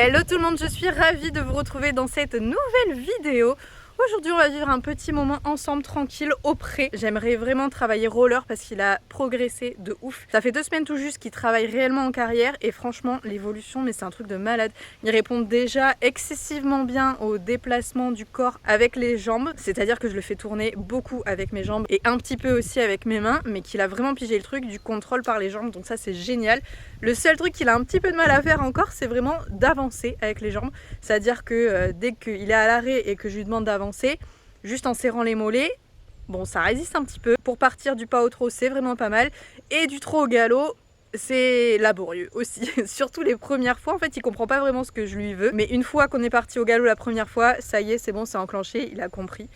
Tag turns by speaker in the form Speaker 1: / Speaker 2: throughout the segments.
Speaker 1: Hello tout le monde, je suis ravie de vous retrouver dans cette nouvelle vidéo. Aujourd'hui on va vivre un petit moment ensemble tranquille au pré. J'aimerais vraiment travailler roller parce qu'il a progressé de ouf. Ça fait 2 semaines tout juste qu'il travaille réellement en carrière et franchement l'évolution mais c'est un truc de malade. Il répond déjà excessivement bien au déplacement du corps avec les jambes. C'est-à-dire que je le fais tourner beaucoup avec mes jambes et un petit peu aussi avec mes mains, mais qu'il a vraiment pigé le truc du contrôle par les jambes, donc ça c'est génial. Le seul truc qu'il a un petit peu de mal à faire encore, c'est vraiment d'avancer avec les jambes. C'est-à-dire que dès qu'il est à l'arrêt et que je lui demande d'avancer, juste en serrant les mollets, bon ça résiste un petit peu. Pour partir du pas au trot, c'est vraiment pas mal. Et du trot au galop, c'est laborieux aussi. Surtout les premières fois, en fait il comprend pas vraiment ce que je lui veux. Mais une fois qu'on est parti au galop la première fois, ça y est, c'est bon, c'est enclenché, il a compris.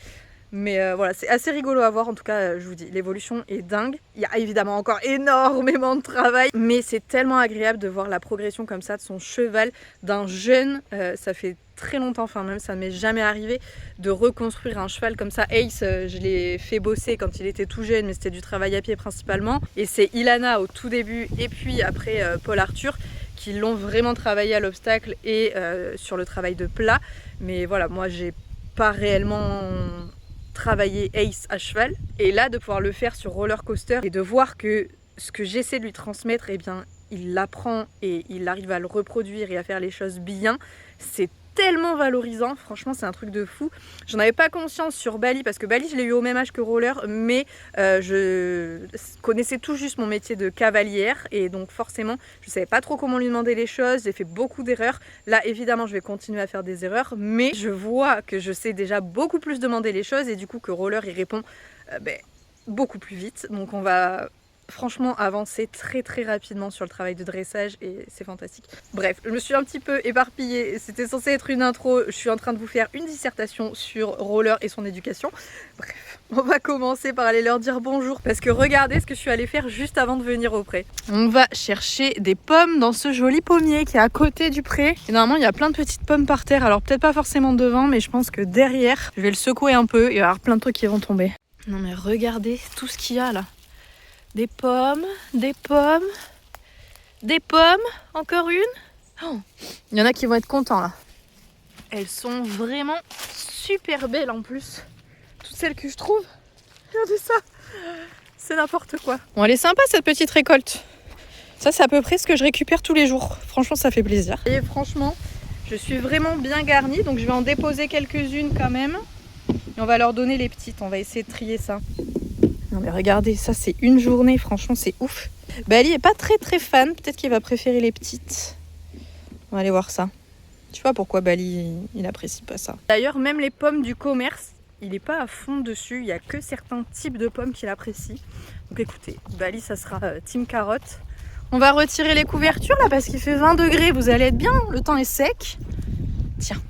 Speaker 1: Mais voilà, c'est assez rigolo à voir, en tout cas je vous dis, l'évolution est dingue. Il y a évidemment encore énormément de travail, mais c'est tellement agréable de voir la progression comme ça de son cheval, d'un jeune. Ça fait très longtemps, enfin même ça ne m'est jamais arrivé de reconstruire un cheval comme ça. Ace, je l'ai fait bosser quand il était tout jeune, mais c'était du travail à pied principalement. Et c'est Ilana au tout début, et puis après Paul Arthur, qui l'ont vraiment travaillé à l'obstacle et sur le travail de plat. Mais voilà, moi j'ai pas réellement travailler Ace à cheval, et là de pouvoir le faire sur roller coaster et de voir que ce que j'essaie de lui transmettre, eh bien il l'apprend et il arrive à le reproduire et à faire les choses bien, c'est tellement valorisant. Franchement c'est un truc de fou. J'en avais pas conscience sur Bali parce que Bali je l'ai eu au même âge que roller, mais je connaissais tout juste mon métier de cavalière et donc forcément je savais pas trop comment lui demander les choses. J'ai fait beaucoup d'erreurs. Là évidemment je vais continuer à faire des erreurs, mais je vois que je sais déjà beaucoup plus demander les choses et du coup que roller il répond beaucoup plus vite. Donc on va franchement avancer très rapidement sur le travail de dressage et c'est fantastique. Bref, je me suis un petit peu éparpillée, c'était censé être une intro, je suis en train de vous faire une dissertation sur roller et son éducation. Bref, on va commencer par aller leur dire bonjour parce que regardez ce que je suis allée faire juste avant de venir au pré. On va chercher des pommes dans ce joli pommier qui est à côté du pré. Et normalement il y a plein de petites pommes par terre, alors peut-être pas forcément devant, mais je pense que derrière, je vais le secouer un peu et il va y avoir plein de trucs qui vont tomber. Non mais regardez tout ce qu'il y a là. Des pommes, des pommes, des pommes, encore une. Oh, il y en a qui vont être contents là. Elles sont vraiment super belles en plus. Toutes celles que je trouve. Regardez ça. C'est n'importe quoi. Bon, elle est sympa cette petite récolte. Ça c'est à peu près ce que je récupère tous les jours. Franchement ça fait plaisir. Et franchement, je suis vraiment bien garnie. Donc je vais en déposer quelques-unes quand même. Et on va leur donner les petites. On va essayer de trier ça. Non mais regardez, ça c'est une journée, franchement c'est ouf. Bali est pas très fan, peut-être qu'il va préférer les petites. On va aller voir ça. Je sais pas pourquoi Bali il apprécie pas ça. D'ailleurs même les pommes du commerce, il est pas à fond dessus, il y a que certains types de pommes qu'il apprécie. Donc écoutez, Bali ça sera team carotte. On va retirer les couvertures là parce qu'il fait 20 degrés, vous allez être bien, le temps est sec. Tiens.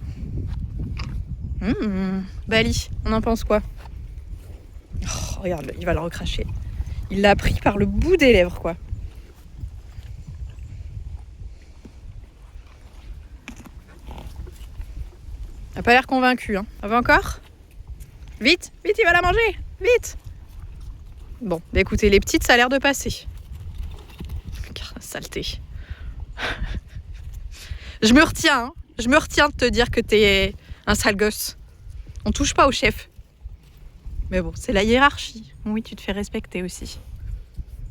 Speaker 1: Bali, on en pense quoi? Oh, regarde, il va le recracher. Il l'a pris par le bout des lèvres, quoi. Il n'a pas l'air convaincu, hein. On va encore? Vite, vite, il va la manger. Vite. Bon, bah écoutez, les petites, ça a l'air de passer. Saleté. Je me retiens, hein. Je me retiens de te dire que t'es un sale gosse. On touche pas au chef. Mais bon, c'est la hiérarchie. Oui, tu te fais respecter aussi.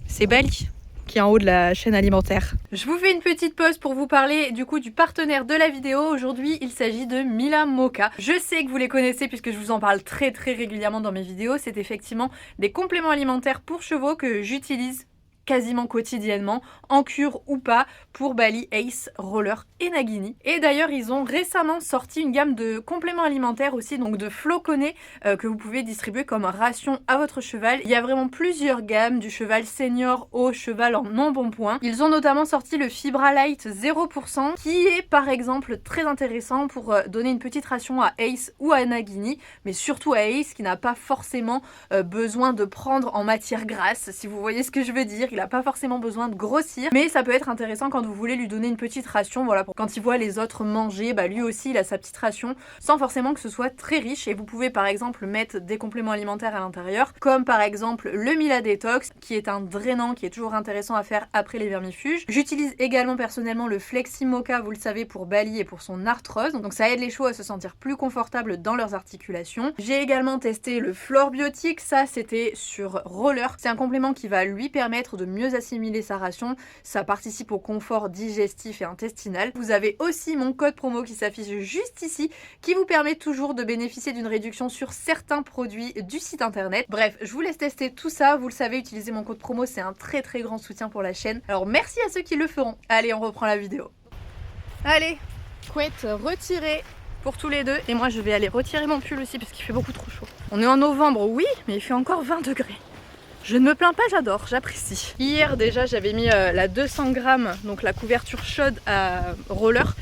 Speaker 1: C'est Bali qui est en haut de la chaîne alimentaire. Je vous fais une petite pause pour vous parler du coup du partenaire de la vidéo. Aujourd'hui, il s'agit de Mila Mocha. Je sais que vous les connaissez puisque je vous en parle très régulièrement dans mes vidéos. C'est effectivement des compléments alimentaires pour chevaux que j'utilise quasiment quotidiennement, en cure ou pas, pour Bali, Ace, Roller et Nagini. Et d'ailleurs, ils ont récemment sorti une gamme de compléments alimentaires aussi, donc de floconnés que vous pouvez distribuer comme ration à votre cheval. Il y a vraiment plusieurs gammes, du cheval senior au cheval en embonpoint. Ils ont notamment sorti le Fibra Light 0%, qui est par exemple très intéressant pour donner une petite ration à Ace ou à Nagini, mais surtout à Ace qui n'a pas forcément besoin de prendre en matière grasse, si vous voyez ce que je veux dire. il n'a pas forcément besoin de grossir, mais ça peut être intéressant quand vous voulez lui donner une petite ration, voilà, pour quand il voit les autres manger, bah lui aussi il a sa petite ration, sans forcément que ce soit très riche. Et vous pouvez par exemple mettre des compléments alimentaires à l'intérieur, comme par exemple le Mila Detox, qui est un drainant qui est toujours intéressant à faire après les vermifuges. J'utilise également personnellement le Flexi Mocha, vous le savez, pour Bali et pour son arthrose, donc ça aide les chevaux à se sentir plus confortables dans leurs articulations. J'ai également testé le Flore Biotique, ça c'était sur roller, c'est un complément qui va lui permettre de mieux assimiler sa ration, ça participe au confort digestif et intestinal. Vous avez aussi mon code promo qui s'affiche juste ici, qui vous permet toujours de bénéficier d'une réduction sur certains produits du site internet. Bref, je vous laisse tester tout ça, vous le savez, utiliser mon code promo, c'est un très grand soutien pour la chaîne. Alors merci à ceux qui le feront. Allez, on reprend la vidéo. Allez, couette retirée pour tous les deux. Et moi, je vais aller retirer mon pull aussi parce qu'il fait beaucoup trop chaud. On est en novembre, oui, mais il fait encore 20 degrés. Je ne me plains pas, j'adore, j'apprécie. Hier déjà, j'avais mis la 200 grammes, donc la couverture chaude à roller.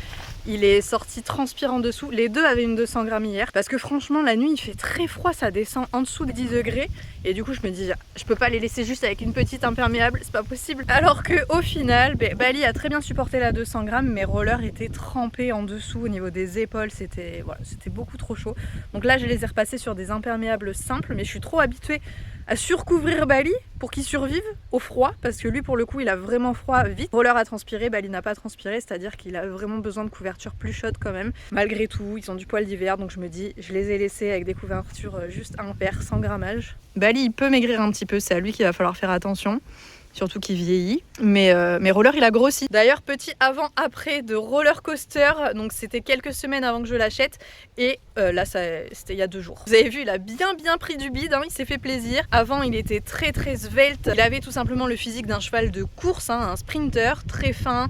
Speaker 1: Il est sorti transpirant dessous. Les deux avaient une 200 grammes hier. Parce que franchement, la nuit, il fait très froid. Ça descend en dessous des 10 degrés. Et du coup, je me dis, je peux pas les laisser juste avec une petite imperméable. C'est pas possible. Alors qu'au final, Bali a très bien supporté la 200 grammes. Mais roller était trempé en dessous au niveau des épaules. C'était voilà, c'était beaucoup trop chaud. Donc là, je les ai repassés sur des imperméables simples. Mais je suis trop habituée à surcouvrir Bali pour qu'il survive au froid, parce que lui pour le coup il a vraiment froid vite. Roller a transpiré, Bali n'a pas transpiré, c'est-à-dire qu'il a vraiment besoin de couverture plus chaude quand même. Malgré tout, ils ont du poil d'hiver, donc je me dis, je les ai laissés avec des couvertures juste impaires, sans grammage. Bali il peut maigrir un petit peu, c'est à lui qu'il va falloir faire attention. Surtout qu'il vieillit, mais Roller il a grossi. D'ailleurs petit avant-après de Roller Coaster, donc c'était quelques semaines avant que je l'achète, et là c'était il y a 2 jours. Vous avez vu, il a bien pris du bide, hein, il s'est fait plaisir. Avant il était très svelte, il avait tout simplement le physique d'un cheval de course, hein, un sprinter, très fin,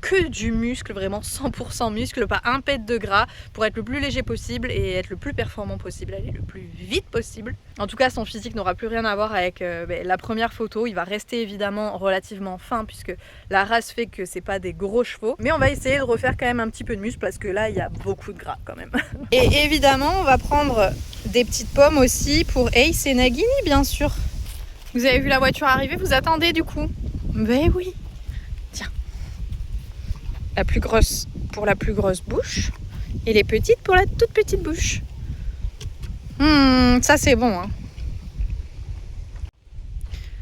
Speaker 1: que du muscle, vraiment 100% muscle, pas un pet de gras, pour être le plus léger possible et être le plus performant possible, aller le plus vite possible. En tout cas son physique n'aura plus rien à voir avec la première photo, il va rester évidemment relativement fin puisque la race fait que c'est pas des gros chevaux, mais on va essayer de refaire quand même un petit peu de muscle parce que là il y a beaucoup de gras quand même. Et évidemment on va prendre des petites pommes aussi pour Ace et Nagini bien sûr. Vous avez vu la voiture arriver, vous attendez du coup? Ben oui. Tiens, la plus grosse pour la plus grosse bouche et les petites pour la toute petite bouche. Ça c'est bon, hein.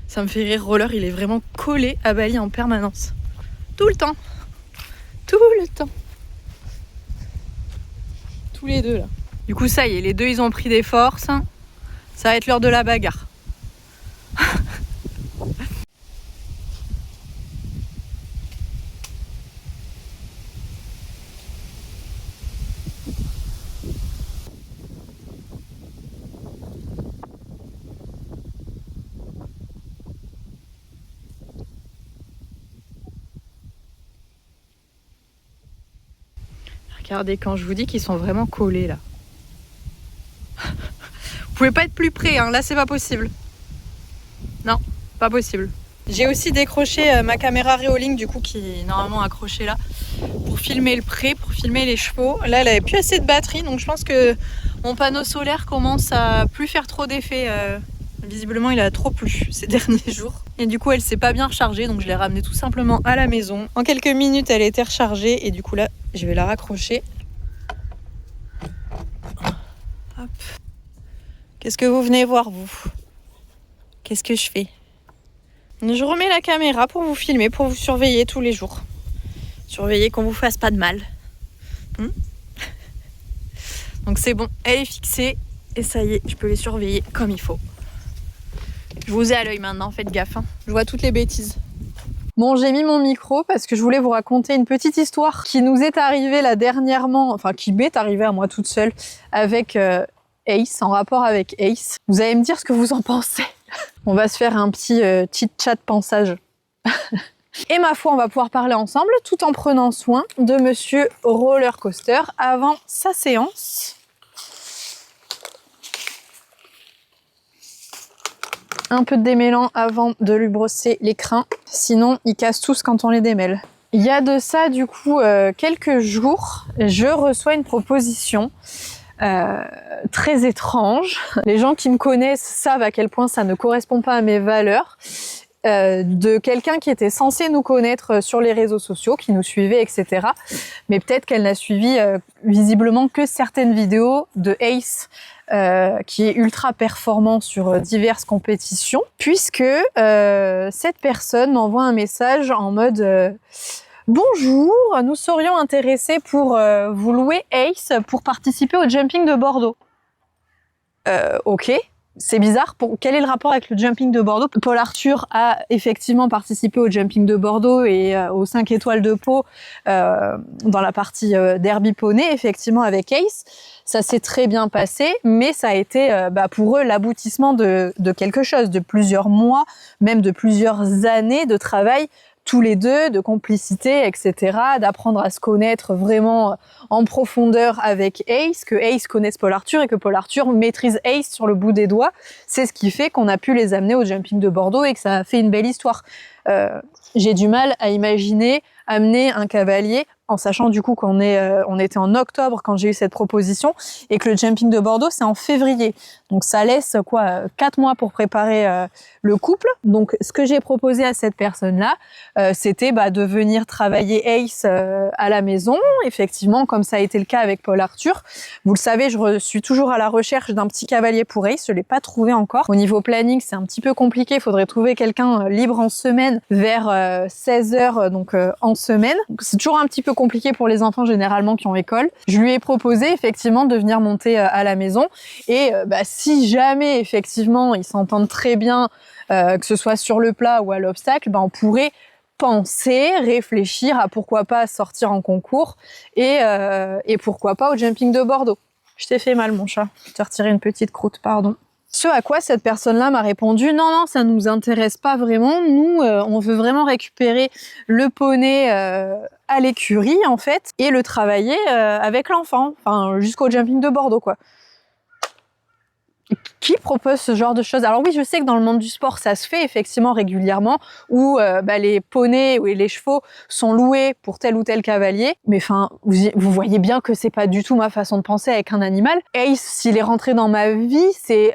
Speaker 1: Ça me fait rire, Roller il est vraiment collé à Bali en permanence. Tout le temps. Tout le temps. Tous les deux là. Du coup ça y est, les deux ils ont pris des forces. Ça va être l'heure de la bagarre. Regardez, quand je vous dis qu'ils sont vraiment collés là. Vous pouvez pas être plus près, hein. Là c'est pas possible. Non, pas possible. J'ai aussi décroché ma caméra Reolink du coup qui est normalement accrochée là pour filmer le pré, pour filmer les chevaux. Là elle avait plus assez de batterie donc je pense que mon panneau solaire commence à plus faire trop d'effet. Visiblement il a trop plu ces derniers jours. Et du coup elle s'est pas bien rechargée donc je l'ai ramenée tout simplement à la maison. En quelques minutes elle était rechargée et du coup là je vais la raccrocher. Hop. Qu'est-ce que vous venez voir vous? Qu'est-ce que je fais? Je remets la caméra pour vous filmer, pour vous surveiller tous les jours. Surveiller qu'on vous fasse pas de mal. Donc c'est bon, elle est fixée et ça y est, je peux les surveiller comme il faut. Je vous ai à l'œil maintenant, faites gaffe, hein. Je vois toutes les bêtises. Bon, j'ai mis mon micro parce que je voulais vous raconter une petite histoire qui nous est arrivée là dernièrement, enfin qui m'est arrivée à moi toute seule avec Ace, en rapport avec Ace. Vous allez me dire ce que vous en pensez. On va se faire un petit chit-chat pensage. Et ma foi, on va pouvoir parler ensemble tout en prenant soin de Monsieur Roller Coaster avant sa séance. Un peu de démêlant avant de lui brosser les crins, sinon ils cassent tous quand on les démêle. Il y a de ça du coup quelques jours, je reçois une proposition très étrange. Les gens qui me connaissent savent à quel point ça ne correspond pas à mes valeurs. de quelqu'un qui était censé nous connaître sur les réseaux sociaux, qui nous suivait, etc. Mais peut-être qu'elle n'a suivi visiblement que certaines vidéos de Ace, qui est ultra performant sur diverses compétitions, puisque cette personne m'envoie un message en mode bonjour, nous serions intéressés pour vous louer Ace pour participer au jumping de Bordeaux. Ok. C'est bizarre. Quel est le rapport avec le jumping de Bordeaux? Paul Arthur a effectivement participé au jumping de Bordeaux et aux 5 étoiles de Pau dans la partie derby poney, effectivement avec Ace. Ça s'est très bien passé, mais ça a été pour eux l'aboutissement de quelque chose, de plusieurs mois, même de plusieurs années de travail tous les deux, de complicité, etc., d'apprendre à se connaître vraiment en profondeur avec Ace, que Ace connaisse Paul Arthur et que Paul Arthur maîtrise Ace sur le bout des doigts. C'est ce qui fait qu'on a pu les amener au jumping de Bordeaux et que ça a fait une belle histoire. J'ai du mal à imaginer amener un cavalier, en sachant du coup qu'on était en octobre quand j'ai eu cette proposition et que le jumping de Bordeaux c'est en février. Donc ça laisse 4 mois pour préparer le couple. Donc ce que j'ai proposé à cette personne-là, c'était de venir travailler Ace à la maison. Effectivement, comme ça a été le cas avec Paul Arthur. Vous le savez, je suis toujours à la recherche d'un petit cavalier pour Ace. Je l'ai pas trouvé encore. Au niveau planning, c'est un petit peu compliqué. Il faudrait trouver quelqu'un libre en semaine vers 16h, donc en semaine. C'est toujours un petit peu compliqué pour les enfants généralement qui ont école. Je lui ai proposé effectivement de venir monter à la maison et si jamais effectivement ils s'entendent très bien, que ce soit sur le plat ou à l'obstacle, on pourrait penser, réfléchir à pourquoi pas sortir en concours et pourquoi pas au jumping de Bordeaux. Je t'ai fait mal mon chat, je t'ai retiré une petite croûte, pardon. Ce à quoi cette personne-là m'a répondu « Non, ça nous intéresse pas vraiment. Nous, on veut vraiment récupérer le poney à l'écurie, en fait, et le travailler avec l'enfant. Enfin, jusqu'au jumping de Bordeaux, quoi. » Qui propose ce genre de choses? Alors oui, je sais que dans le monde du sport, ça se fait effectivement régulièrement, où les poneys ou les chevaux sont loués pour tel ou tel cavalier. Mais enfin, vous voyez bien que c'est pas du tout ma façon de penser avec un animal. Ace, s'il est rentré dans ma vie, c'est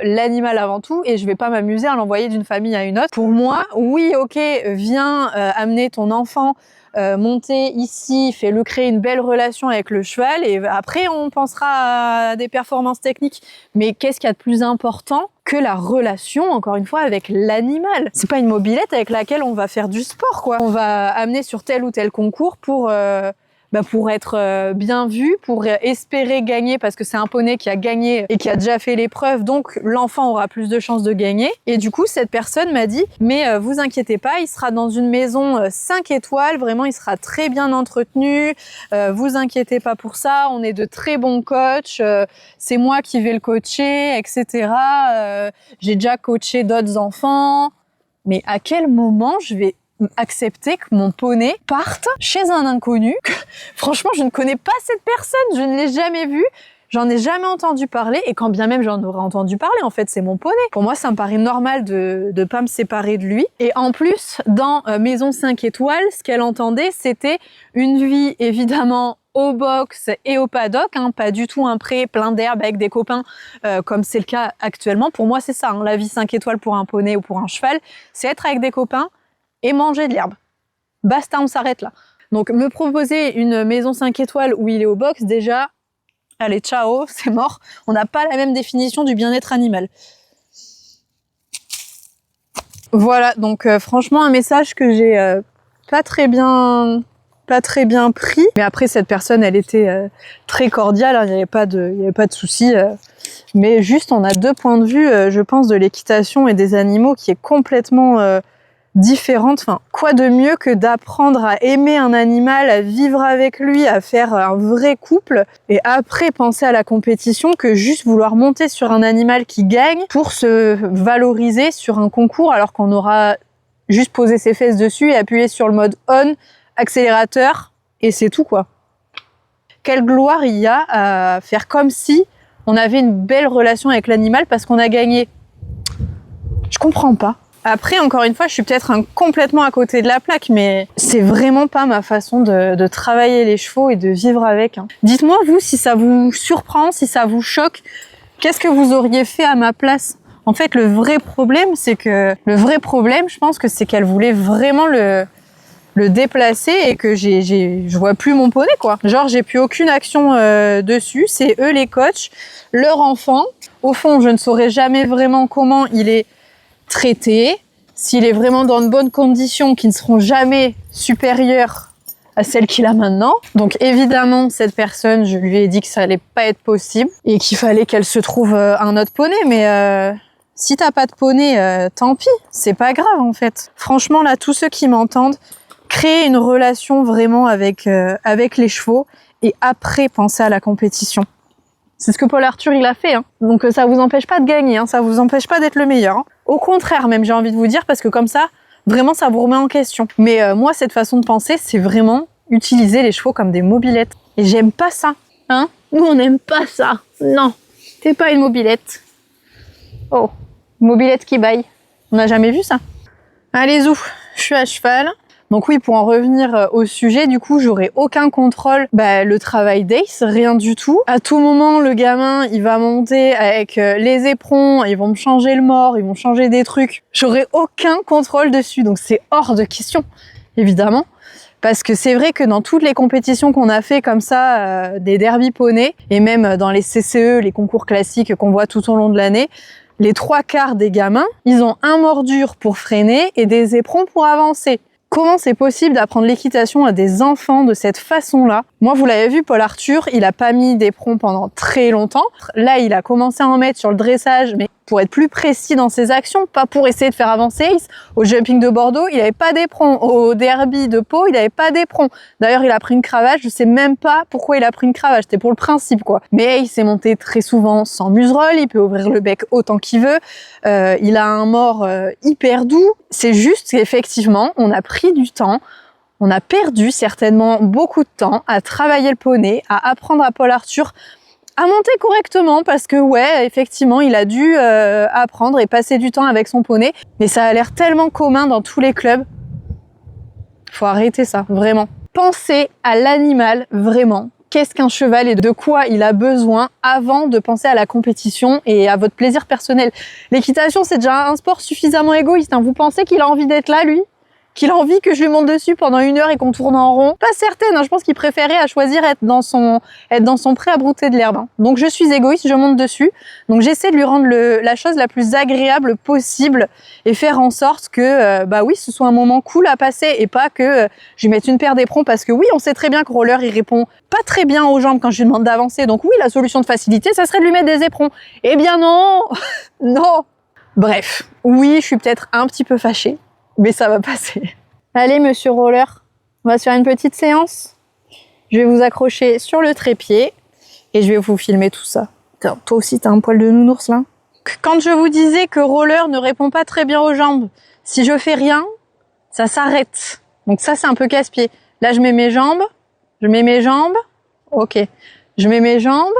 Speaker 1: l'animal avant tout, et je vais pas m'amuser à l'envoyer d'une famille à une autre. Pour moi, oui, ok, viens amener ton enfant monter ici, fais-le créer une belle relation avec le cheval et après on pensera à des performances techniques. Mais qu'est-ce qu'il y a de plus important que la relation, encore une fois, avec l'animal? C'est pas une mobilette avec laquelle on va faire du sport, quoi. On va amener sur tel ou tel concours pour être bien vu, pour espérer gagner, parce que c'est un poney qui a gagné et qui a déjà fait l'épreuve, donc l'enfant aura plus de chances de gagner. Et du coup, cette personne m'a dit « Mais vous inquiétez pas, il sera dans une maison 5 étoiles, vraiment, il sera très bien entretenu, vous inquiétez pas pour ça, on est de très bons coachs, c'est moi qui vais le coacher, etc. J'ai déjà coaché d'autres enfants. » Mais à quel moment je vais accepter que mon poney parte chez un inconnu? Franchement, je ne connais pas cette personne, je ne l'ai jamais vue, j'en ai jamais entendu parler, et quand bien même j'en aurais entendu parler, en fait, c'est mon poney. Pour moi, ça me paraît normal de pas me séparer de lui. Et en plus, dans Maison 5 étoiles, ce qu'elle entendait, c'était une vie, évidemment, au box et au paddock, pas du tout un pré plein d'herbe avec des copains comme c'est le cas actuellement. Pour moi, c'est ça, la vie 5 étoiles pour un poney ou pour un cheval, c'est être avec des copains et manger de l'herbe. Basta, on s'arrête là. Donc me proposer une maison 5 étoiles où il est au box, déjà, allez, ciao, c'est mort. On n'a pas la même définition du bien-être animal. Voilà, donc franchement un message que j'ai pas très bien pris. Mais après cette personne, elle était très cordiale, il n'y avait pas de souci. Mais juste, on a deux points de vue, je pense, de l'équitation et des animaux qui est complètement différente. Enfin, quoi de mieux que d'apprendre à aimer un animal, à vivre avec lui, à faire un vrai couple, et après penser à la compétition que juste vouloir monter sur un animal qui gagne pour se valoriser sur un concours alors qu'on aura juste posé ses fesses dessus et appuyé sur le mode on, accélérateur, et c'est tout, quoi. Quelle gloire il y a à faire comme si on avait une belle relation avec l'animal parce qu'on a gagné. Je comprends pas. Après, encore une fois, je suis peut-être complètement à côté de la plaque, mais c'est vraiment pas ma façon de travailler les chevaux et de vivre avec. Dites-moi, vous, si ça vous surprend, si ça vous choque, qu'est-ce que vous auriez fait à ma place? En fait, le vrai problème, je pense que c'est qu'elle voulait vraiment le déplacer et que je vois plus mon poney, quoi. Genre, j'ai plus aucune action dessus. C'est eux les coachs, leur enfant. Au fond, je ne saurais jamais vraiment comment il est traité, s'il est vraiment dans de bonnes conditions qui ne seront jamais supérieures à celles qu'il a maintenant. Donc évidemment, cette personne, je lui ai dit que ça allait pas être possible et qu'il fallait qu'elle se trouve un autre poney, mais si t'as pas de poney, tant pis, c'est pas grave en fait. Franchement là, tous ceux qui m'entendent, créer une relation vraiment avec les chevaux et après penser à la compétition. C'est ce que Paul Arthur il a fait, hein. Donc ça vous empêche pas de gagner, hein. Ça vous empêche pas d'être le meilleur, hein. Au contraire même, j'ai envie de vous dire, parce que comme ça, vraiment ça vous remet en question. Mais moi, cette façon de penser, c'est vraiment utiliser les chevaux comme des mobylettes. Et j'aime pas ça, hein. Nous on n'aime pas ça. Non, t'es pas une mobilette. Oh, mobilette qui baille. On n'a jamais vu ça. Allez zou, je suis à cheval. Donc oui, pour en revenir au sujet, du coup, j'aurai aucun contrôle. Le travail d'Ace, rien du tout. À tout moment, le gamin, il va monter avec les éperons, ils vont me changer le mors, ils vont changer des trucs. J'aurai aucun contrôle dessus, donc c'est hors de question, évidemment. Parce que c'est vrai que dans toutes les compétitions qu'on a fait comme ça, des derby poneys, et même dans les CCE, les concours classiques qu'on voit tout au long de l'année, les 3/4 des gamins, ils ont un mors dur pour freiner et des éperons pour avancer. Comment c'est possible d'apprendre l'équitation à des enfants de cette façon-là? Moi, vous l'avez vu, Paul Arthur, il a pas mis d'éperons pendant très longtemps. Là, il a commencé à en mettre sur le dressage, mais pour être plus précis dans ses actions, pas pour essayer de faire avancer Ace. Au jumping de Bordeaux, il avait pas d'éperon. Au derby de Pau, il avait pas d'éperon. D'ailleurs, il a pris une cravache. Je sais même pas pourquoi il a pris une cravache. C'était pour le principe, quoi. Mais Ace est monté très souvent sans muserolle. Il peut ouvrir le bec autant qu'il veut. Il a un mors hyper doux. C'est juste qu'effectivement, on a pris du temps. On a perdu certainement beaucoup de temps à travailler le poney, à apprendre à Paul Arthur à monter correctement parce que ouais, effectivement, il a dû apprendre et passer du temps avec son poney. Mais ça a l'air tellement commun dans tous les clubs. Faut arrêter ça, vraiment. Pensez à l'animal, vraiment. Qu'est-ce qu'un cheval et de quoi il a besoin avant de penser à la compétition et à votre plaisir personnel. L'équitation, c'est déjà un sport suffisamment égoïste, hein. Vous pensez qu'il a envie d'être là, lui ? Qu'il a envie que je lui monte dessus pendant 1 heure et qu'on tourne en rond? Pas certaine, hein. Je pense qu'il préférait à choisir être dans son pré à brouter de l'herbe, hein. Donc je suis égoïste, je monte dessus. Donc j'essaie de lui rendre la chose la plus agréable possible et faire en sorte que, oui, ce soit un moment cool à passer et pas que je lui mette une paire d'éperons parce que oui, on sait très bien que Roller, il répond pas très bien aux jambes quand je lui demande d'avancer. Donc oui, la solution de facilité, ça serait de lui mettre des éperons. Eh bien non! Non! Bref, oui, je suis peut-être un petit peu fâchée. Mais ça va passer. Allez, monsieur Roller, on va se faire une petite séance. Je vais vous accrocher sur le trépied et je vais vous filmer tout ça. Toi aussi, t'as un poil de nounours, là. Quand je vous disais que Roller ne répond pas très bien aux jambes, si je fais rien, ça s'arrête. Donc ça, c'est un peu casse-pied. Là, je mets mes jambes. Ok. Je mets mes jambes.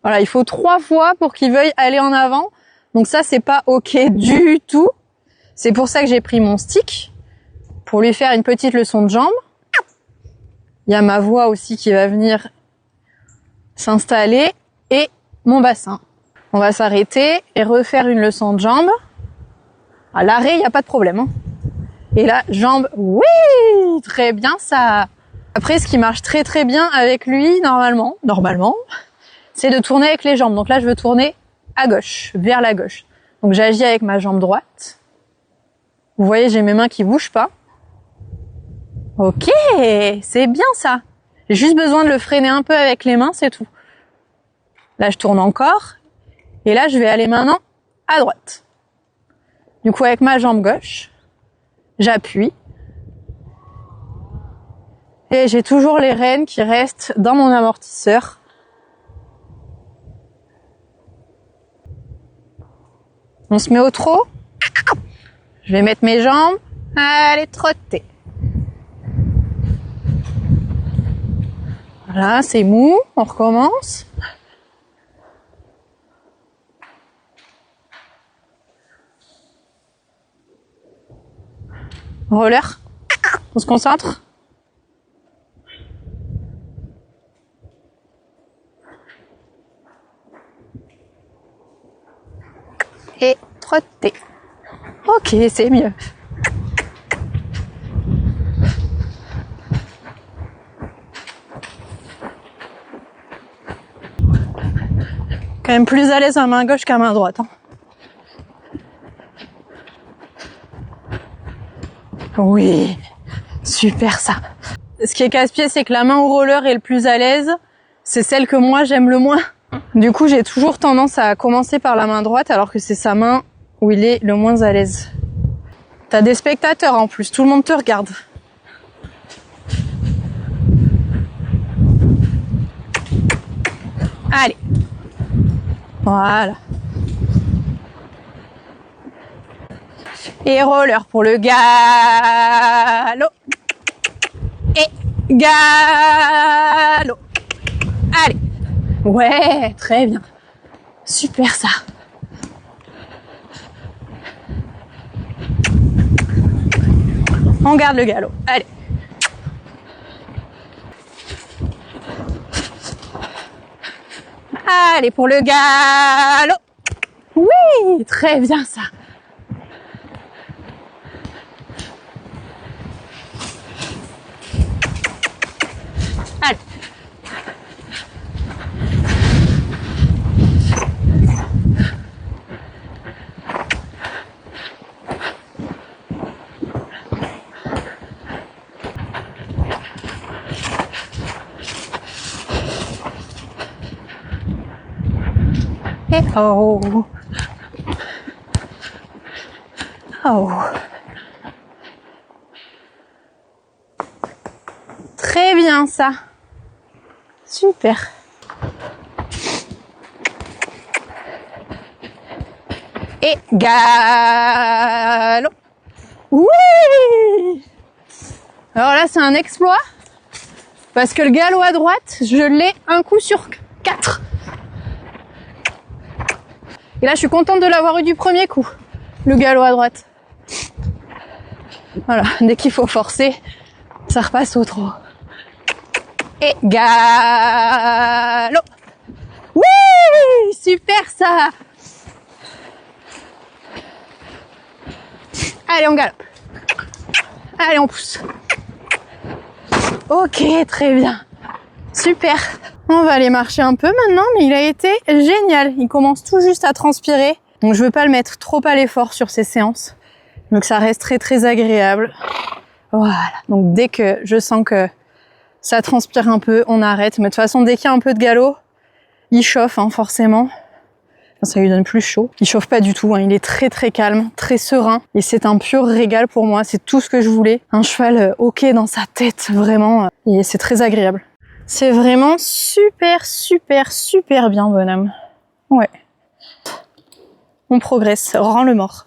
Speaker 1: Voilà, il faut 3 fois pour qu'il veuille aller en avant. Donc ça, c'est pas ok du tout. C'est pour ça que j'ai pris mon stick, pour lui faire une petite leçon de jambes. Il y a ma voix aussi qui va venir s'installer et mon bassin. On va s'arrêter et refaire une leçon de jambes. À l'arrêt, il n'y a pas de problème, hein. Et là, jambes, oui, très bien ça. Après, ce qui marche très très bien avec lui, normalement, c'est de tourner avec les jambes. Donc là, je veux tourner à gauche, vers la gauche. Donc j'agis avec ma jambe droite. Vous voyez, j'ai mes mains qui bougent pas. Ok, c'est bien ça. J'ai juste besoin de le freiner un peu avec les mains, c'est tout. Là, je tourne encore. Et là, je vais aller maintenant à droite. Du coup, avec ma jambe gauche, j'appuie. Et j'ai toujours les rênes qui restent dans mon amortisseur. On se met au trot. Je vais mettre mes jambes. Allez, trotter. Voilà, c'est mou. On recommence. Roller. On se concentre. et trotter. Ok, c'est mieux. Quand même plus à l'aise à main gauche qu'à main droite. Hein. Oui, super ça. Ce qui est casse-pied, c'est que la main au roller est le plus à l'aise. C'est celle que moi j'aime le moins. Du coup, j'ai toujours tendance à commencer par la main droite alors que c'est sa main où il est le moins à l'aise. T'as des spectateurs en plus, tout le monde te regarde. Allez. Voilà. Et roller pour le galop. Et galop. Allez. Ouais, très bien. Super ça. On garde le galop. Allez. Allez, pour le galop. Oui, très bien ça. Allez. Et oh. Oh. Très bien ça. Super. Et galop. Oui. Alors là, c'est un exploit. Parce que le galop à droite, je l'ai un coup sur 4. Et là, je suis contente de l'avoir eu du premier coup. Le galop à droite. Voilà, dès qu'il faut forcer, ça repasse au trot. Et galop. Oui, super ça. Allez, on galope. Allez, on pousse. Ok, très bien. Super. On va aller marcher un peu maintenant, mais il a été génial. Il commence tout juste à transpirer. Donc je veux pas le mettre trop à l'effort sur ces séances. Donc ça reste très très agréable. Voilà. Donc dès que je sens que ça transpire un peu, on arrête. Mais de toute façon, dès qu'il y a un peu de galop, il chauffe hein, forcément. Ça lui donne plus chaud. Il chauffe pas du tout, hein. Il est très très calme, très serein. Et c'est un pur régal pour moi. C'est tout ce que je voulais. Un cheval ok dans sa tête, vraiment. Et c'est très agréable. C'est vraiment super, super, super bien, bonhomme. Ouais. On progresse. Rends le mort.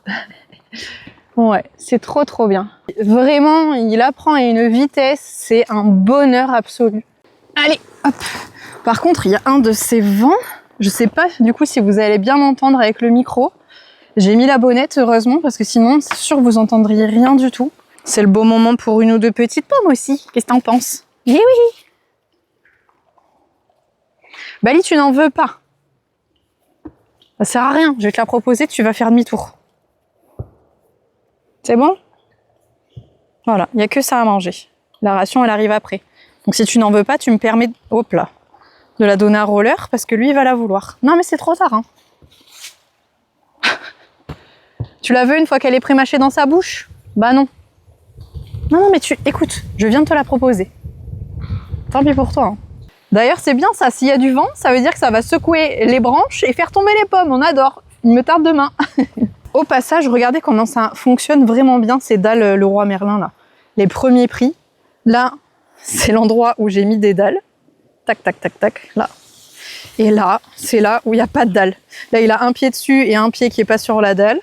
Speaker 1: Ouais, c'est trop trop bien. Vraiment, il apprend à une vitesse. C'est un bonheur absolu. Allez, hop. Par contre, il y a un de ces vents. Je sais pas du coup si vous allez bien m'entendre avec le micro. J'ai mis la bonnette heureusement parce que sinon c'est sûr que vous entendriez rien du tout. C'est le beau moment pour une ou deux petites pommes aussi. Qu'est-ce que t'en penses? Eh oui. Bali, tu n'en veux pas. Ça sert à rien. Je vais te la proposer, tu vas faire demi-tour. C'est bon? Voilà, il n'y a que ça à manger. La ration, elle arrive après. Donc si tu n'en veux pas, tu me permets hop là, de la donner à roller parce que lui, il va la vouloir. Non, mais c'est trop tard. Hein. Tu la veux une fois qu'elle est pré-mâchée dans sa bouche? Bah non. Non, non, mais écoute, je viens de te la proposer. Tant pis pour toi. Hein. D'ailleurs, c'est bien ça. S'il y a du vent, ça veut dire que ça va secouer les branches et faire tomber les pommes. On adore. Il me tarde demain. Au passage, regardez comment ça fonctionne vraiment bien ces dalles Leroy Merlin là. Les premiers prix. Là, c'est l'endroit où j'ai mis des dalles. Tac, tac, tac, tac. Là. Et là, c'est là où il n'y a pas de dalle. Là, il a un pied dessus et un pied qui n'est pas sur la dalle.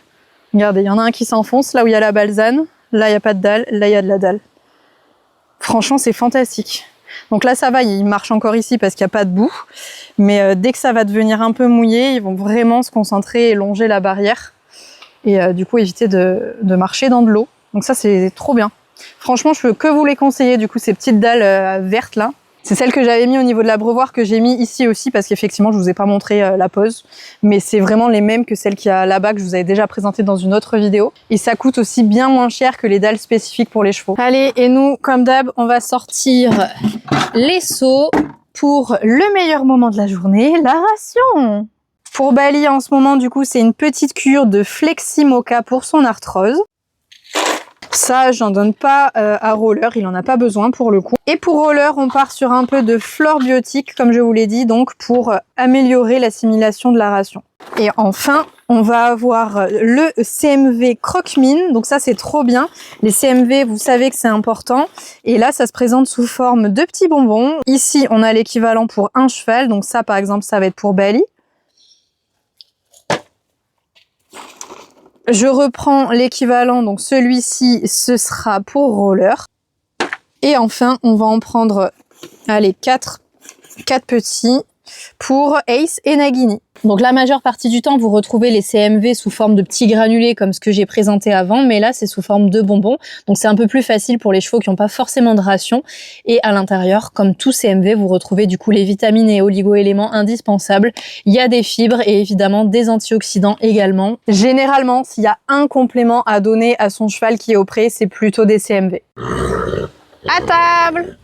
Speaker 1: Regardez, il y en a un qui s'enfonce. Là où il y a la balsane. Là, il n'y a pas de dalle. Là, il y a de la dalle. Franchement, c'est fantastique. Donc là, ça va, il marche encore ici parce qu'il n'y a pas de boue. Mais dès que ça va devenir un peu mouillé, ils vont vraiment se concentrer et longer la barrière. Et du coup, éviter de marcher dans de l'eau. Donc ça, c'est trop bien. Franchement, je peux que vous les conseiller, du coup, ces petites dalles vertes là. C'est celle que j'avais mis au niveau de l'abreuvoir que j'ai mis ici aussi parce qu'effectivement je vous ai pas montré la pose, mais c'est vraiment les mêmes que celle qu'il y a là-bas que je vous avais déjà présentée dans une autre vidéo et ça coûte aussi bien moins cher que les dalles spécifiques pour les chevaux. Allez, et nous comme d'hab on va sortir les seaux pour le meilleur moment de la journée, la ration. Pour Bali en ce moment du coup c'est une petite cure de Flexi Moka pour son arthrose. Ça, j'en donne pas à Roller, il en a pas besoin pour le coup. Et pour Roller, on part sur un peu de flore biotique, comme je vous l'ai dit, donc pour améliorer l'assimilation de la ration. Et enfin, on va avoir le CMV Croque-Mine, donc ça c'est trop bien. Les CMV, vous savez que c'est important. Et là, ça se présente sous forme de petits bonbons. Ici, on a l'équivalent pour un cheval, donc ça par exemple, ça va être pour Bali. Je reprends l'équivalent, donc celui-ci, ce sera pour Roller. Et enfin, on va en prendre, allez, 4 petits pour Ace et Nagini. Donc la majeure partie du temps, vous retrouvez les CMV sous forme de petits granulés comme ce que j'ai présenté avant, mais là c'est sous forme de bonbons. Donc c'est un peu plus facile pour les chevaux qui n'ont pas forcément de ration. Et à l'intérieur, comme tout CMV, vous retrouvez du coup les vitamines et oligo-éléments indispensables. Il y a des fibres et évidemment des antioxydants également. Généralement, s'il y a un complément à donner à son cheval qui est au pré, c'est plutôt des CMV. À table!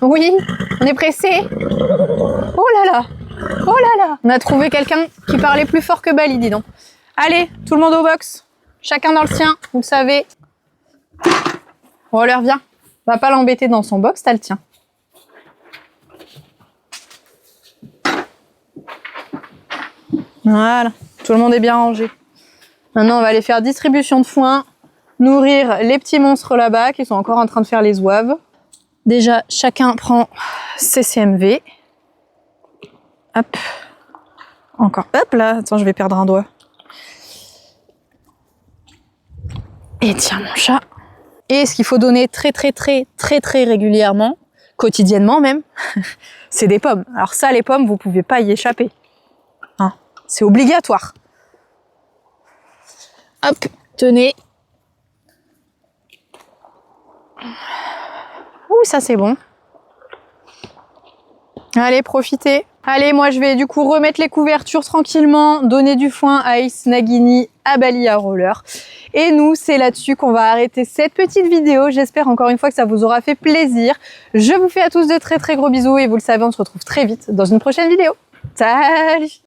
Speaker 1: Oui, on est pressé. Oh là là! Oh là là! On a trouvé quelqu'un qui parlait plus fort que Bali, dis donc. Allez, tout le monde au box. Chacun dans le sien, vous le savez. Roller, viens. On va pas l'embêter dans son box, t'as le tien. Voilà, tout le monde est bien rangé. Maintenant, on va aller faire distribution de foin, nourrir les petits monstres là-bas qui sont encore en train de faire les zouaves. Déjà, chacun prend ses CMV. Hop. Encore. Hop là. Attends, je vais perdre un doigt. Et tiens, mon chat. Et ce qu'il faut donner très régulièrement, quotidiennement même, c'est des pommes. Alors ça, les pommes, vous pouvez pas y échapper. Hein, c'est obligatoire. Hop, tenez. Ouh, ça c'est bon. Allez, profitez. Allez, moi je vais du coup remettre les couvertures tranquillement, donner du foin à Ace, Nagini, à Bali, à Roller. Et nous, c'est là-dessus qu'on va arrêter cette petite vidéo. J'espère encore une fois que ça vous aura fait plaisir. Je vous fais à tous de très gros bisous et vous le savez, on se retrouve très vite dans une prochaine vidéo. Salut!